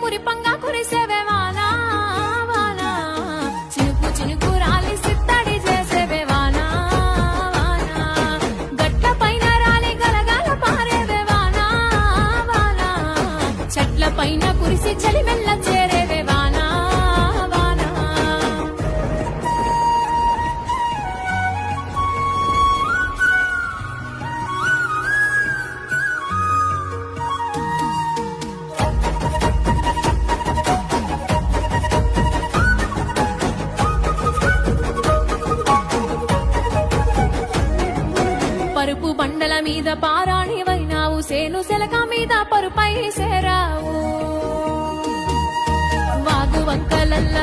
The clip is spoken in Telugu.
మురిపంగా కురిసేవే వానా వానా చినుకు చినుకు రాలి సిత్తడి చేసేవే వానా వానా గట్ల పైన రాలి గలగల పారేవే వానా వానా చెట్ల పైన కురిసి చలి మెల్ల చేరేవే వానా వానా పరుపు బండల మీద పారాణివైనావు సేను సెలక మీద పరుపై సేరావు వాగు వంకలల్ల